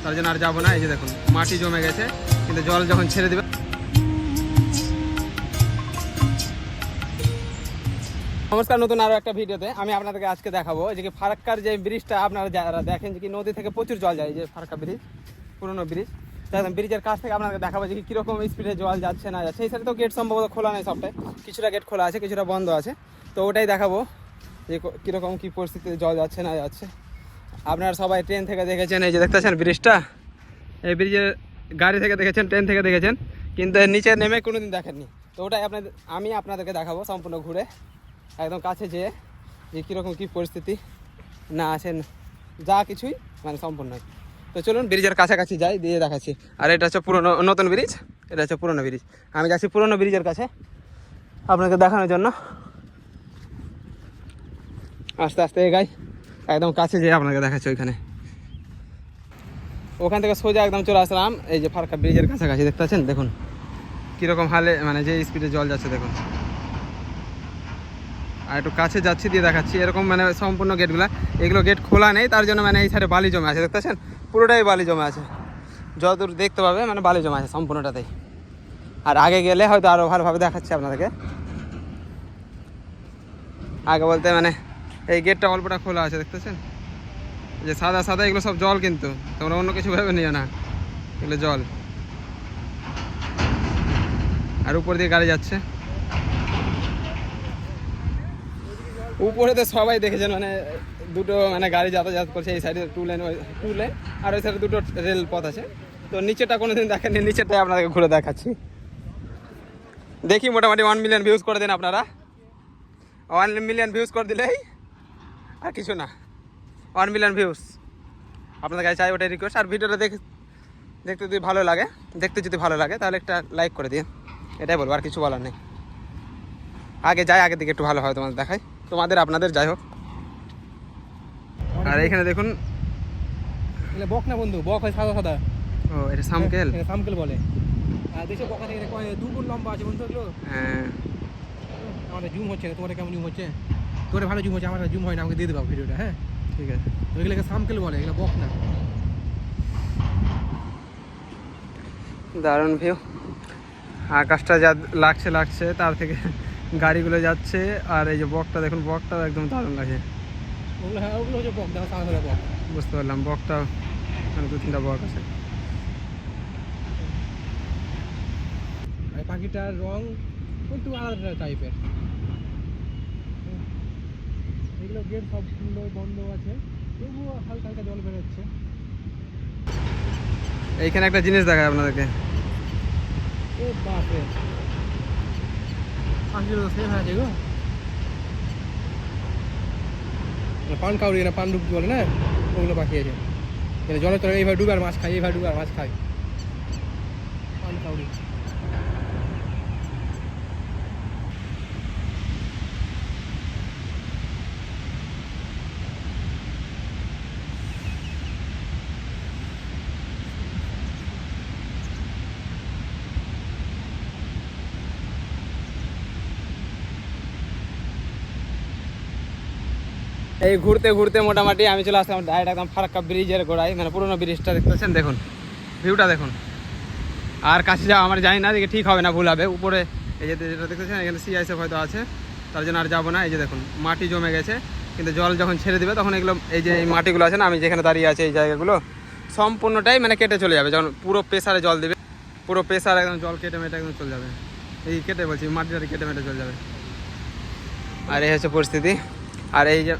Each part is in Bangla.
তার জন্য আর যাবো না। এই যে দেখুন মাটি জমে গেছে, কিন্তু জল যখন ছেড়ে দেবে। নমস্কার, নতুন আরো একটা ভিডিওতে আমি আপনাদেরকে আজকে দেখাবো যে কি ফারাক্কার যে ব্রিজটা আপনারা যারা দেখেন যে কি নদী থেকে প্রচুর জল যায়, যে ফারাক্কা ব্রিজ, পুরোনো ব্রিজ। ব্রিজের কাছ থেকে আপনাদের দেখাবো যে কীরকম স্পিডে জল যাচ্ছে না যাচ্ছে। এই সাইডে তো গেট সম্ভবত খোলা নেই, সবটাই কিছুটা গেট খোলা আছে, কিছুটা বন্ধ আছে। তো ওটাই দেখাবো যে কীরকম কী পরিস্থিতিতে জল যাচ্ছে না যাচ্ছে। আপনারা সবাই ট্রেন থেকে দেখেছেন, এই যে দেখতেছেন ব্রিজটা, এই ব্রিজের গাড়ি থেকে দেখেছেন, ট্রেন থেকে দেখেছেন, কিন্তু এর নিচে নেমে কোনোদিন দেখেননি। তো ওটাই আমি আপনাদেরকে দেখাবো সম্পূর্ণ ঘুরে, একদম কাছে যেয়ে যে কীরকম কী পরিস্থিতি না আছেন যা কিছুই মানে সম্পূর্ণ। তো চলুন ব্রিজের কাছাকাছি যাই, দিয়ে দেখাচ্ছি। আর এটা হচ্ছে পুরনো, নতুন ব্রিজ, এটা হচ্ছে পুরনো ব্রিজ। আমি যাচ্ছি পুরনো ব্রিজের কাছে আপনাকে দেখানোর জন্য। আস্তে আস্তে এগাই, একদম কাছে যেয়ে আপনাকে দেখাচ্ছি ওইখানে। ওখান থেকে সোজা একদম চলে আসলাম এই যে ফারাক্কা ব্রিজের কাছাকাছি। দেখতে পাচ্ছেন, দেখুন কীরকম হালে মানে যে স্পিডে জল যাচ্ছে দেখুন। আর একটু কাছে যাচ্ছি, দিয়ে দেখাচ্ছি। এরকম মানে সম্পূর্ণ গেটগুলো, এগুলো গেট খোলা নেই, তার জন্য মানে এই সাইডে বালি জমে আছে। দেখতে পাচ্ছেন পুরোটাই বালি জমে আছে, যতদূর দেখতে পাবে মানে বালি জমে আছে সম্পূর্ণটাতেই। আর আগে গেলে হয়তো আরও ভালোভাবে দেখাচ্ছি আপনাদেরকে। আগে বলতে মানে এই গেটটা অল্পটা খোলা আছে, দেখতেছেন যে সাদা সাদা, এগুলো সব জল, কিন্তু তোমরা অন্য কিছু ভেবে নিও না, এগুলো জল। আর উপর দিয়ে গাড়ি যাচ্ছে, উপরে তো সবাই দেখেছেন মানে দুটো মানে গাড়ি যাতায়াত করছে। এই সাইডে টু লেন আর ওই সাইডে দুটো রেল পথ আছে। তো নিচেটা কোনোদিন দেখেননি, নিচেটাই আপনাদেরকে ঘুরে দেখাচ্ছি। দেখি মোটামুটি 1 মিলিয়ন ভিউজ করে দিন আপনারা। 1 মিলিয়ন ভিউজ করে দিলেই আর কিছু না, 1 মিলিয়ন ভিউজ আপনাদের কাছে চাই, ওটাই রিকোয়েস্ট। আর ভিডিওটা দেখতে যদি ভালো লাগে, যদি ভালো লাগে তাহলে একটা লাইক করে দিন, এটাই বলবো, আর কিছু বলার নেই। আগে যাই, আগের দিকে একটু ভালো হয়, তোমাদের দেখাই, তোমাদের আপনাদের যাই হোক। আর এখানে দেখুন বক না বন্ধু, বক হয় সাদা সাদা। ও এটা সামকেল, সামকেল বলে। আর দেশে বকা থেকে 2 গুণ লম্বা আছে বন্ধু এগুলো। হ্যাঁ আমাদের জুম হচ্ছে না, তোমাদের কেমন জুম হচ্ছে? তোরে ভালো জুম হচ্ছে, আমার জুম হয় না, আমাকে দিয়ে দেবো ভিডিওটা। হ্যাঁ ঠিক আছে। তো এগুলোকে সামকেল বলে, এগুলো বক না। দারুণ ভিউ, আকাশটা যা লাগছে তার থেকে গাড়িগুলো যাচ্ছে। আর এই যে বকটা দেখুন, বকটাও একদম দারুণ লাগে। ওগুলো হ্যাঁ, ওগুলো হচ্ছে বক, দেখো সাদা সাদা বক। বুঝতে পারলাম, বকটা মানে 2-3টা বক আছে। আর পাখিটার রং একটু আলাদা টাইপের। এগুলো গেট সবগুলো বন্ধ আছে, তবুও হালকা হালকা জল বেরোচ্ছে। এইখানে একটা জিনিস দেখায় আপনাদেরকে। ও বাপরে, পাখিগুলো তো সেম আছে গো। পান কাউরি না, পান ডুব বলে না, ওগুলো পাখি আছে। জলে তো এইভাবে ডুবে আর মাছ খায়, এইভাবে ডুবে আর মাছ খায়, পান কাউরি। এই ঘুরতে ঘুরতে মোটামুটি আমি চলে আসলাম ডাইরেক্ট একদম ফারাক্কা ব্রিজের গোড়ায়, মানে পুরোনো ব্রিজটা দেখতে পাচ্ছেন, দেখুন ভিউটা দেখুন। আর কাছে যাওয়া আমার জানি না, দিকে ঠিক হবে না, ভুল হবে। উপরে এই যে যেটা দেখতেছেন, এখানে সিআইএসএফ হয়তো আছে, তার জন্য আর যাবো না। এই যে দেখুন মাটি জমে গেছে, কিন্তু জল যখন ছেড়ে দেবে তখন এগুলো, এই যে এই মাটিগুলো আছে না, আমি যেখানে দাঁড়িয়ে আছি এই জায়গাগুলো সম্পূর্ণটাই মানে কেটে চলে যাবে। যখন পুরো প্রেসারে জল দেবে, পুরো প্রেসার একদম জল কেটে মেটে একদম চলে যাবে। এই কেটে বলছি, মাটিটা কেটে মেটে চলে যাবে। আর এই হচ্ছে পরিস্থিতি। আর এই যে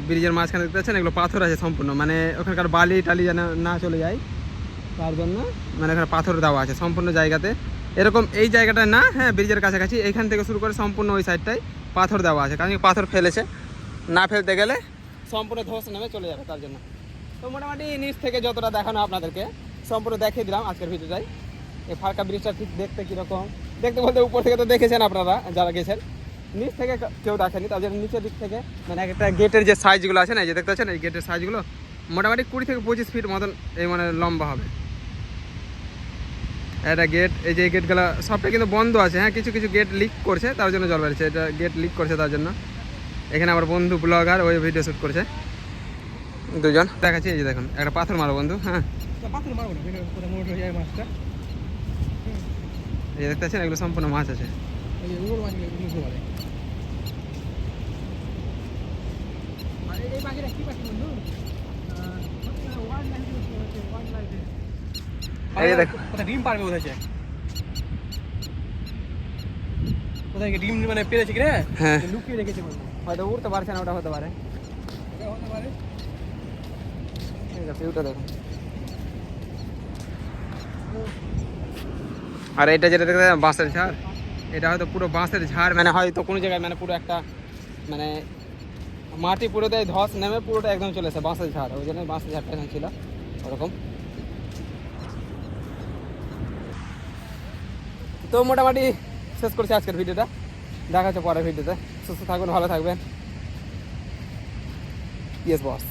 ব্রিজের মাঝখানে দেখতে পাচ্ছেন, এগুলো পাথর আছে সম্পূর্ণ, মানে ওখানকার বালি টালি যেন না চলে যায় তার জন্য মানে এখানে পাথর দেওয়া আছে সম্পূর্ণ জায়গাতে। এরকম এই জায়গাটায় না, হ্যাঁ ব্রিজের কাছাকাছি এখান থেকে শুরু করে সম্পূর্ণ ওই সাইডটাই পাথর দেওয়া আছে, কারণ পাথর ফেলেছে, না ফেলতে গেলে সম্পূর্ণ ধস নেমে চলে যাবে তার জন্য। তো মোটামুটি নিচ থেকে যতটা দেখানো আপনাদেরকে সম্পূর্ণ দেখিয়ে দিলাম আজকের ভিডিওটাই। এই ফারাক্কা ব্রিজটা ঠিক দেখতে কীরকম, দেখতে বলতে উপর থেকে তো দেখেছেন আপনারা যারা গেছেন, নিচ থেকে কেউ দেখেনি, তার জন্য নিচের দিক থেকে মানে একটা গেটের যে সাইজগুলো আছে না, এই যে দেখতে পাচ্ছেন এই গেটের সাইজগুলো মোটামুটি 20 থেকে 25 ফিট মতন এই মানে লম্বা হবে এটা গেট। এই যে গেটগুলো সবটা কিন্তু বন্ধ আছে, হ্যাঁ কিছু কিছু গেট লিক করছে, তার জন্য জল বেড়েছে। এটা গেট লিক করছে তার জন্য। এখানে আমার বন্ধু ব্লগার ওই ভিডিও শ্যুট করছে, দুজন দেখাচ্ছি। এই যে দেখুন একটা পাথর মারো বন্ধু, হ্যাঁ পাথর মারবো না, কোথায় মোট হয়ে যায় মাছটা। এই যে দেখতে পাচ্ছেন এগুলো সম্পূর্ণ মাছ আছে। এই যে উড়োর মাছগুলো মুখে বলে। আর এই পাখিটা কি পাখি বন্ধু? এই যে দেখো। কোথায় ডিম পারবে বোধ হচ্ছে, কোথায় ডিম মানে পেরেছে কিনা হ্যাঁ লুকিয়ে রেখেছে বন্ধু। হয়তো উঠতে পারছে না, ওটা হতে পারে। এটা হতে পারে। এই যে ভিউটা দেখুন। আর এটা যেটা দেখতে বাঁশের ঝাড়, এটা হয়তো পুরো বাঁশের ঝাড়, মানে হয়তো কোনো জায়গায় মানে পুরো একটা মানে মাটি পুরোটাই ধস নেমে পুরোটা একদম চলে আসে বাঁশের ঝাড়, ওই জন্য বাঁশের ঝাড়টা এখানে ছিল ওরকম। তো মোটামুটি শেষ করছি আজকের ভিডিওটা, দেখা হচ্ছে পরের ভিডিওতে। সুস্থ থাকবেন, ভালো থাকবেন। Yes boss.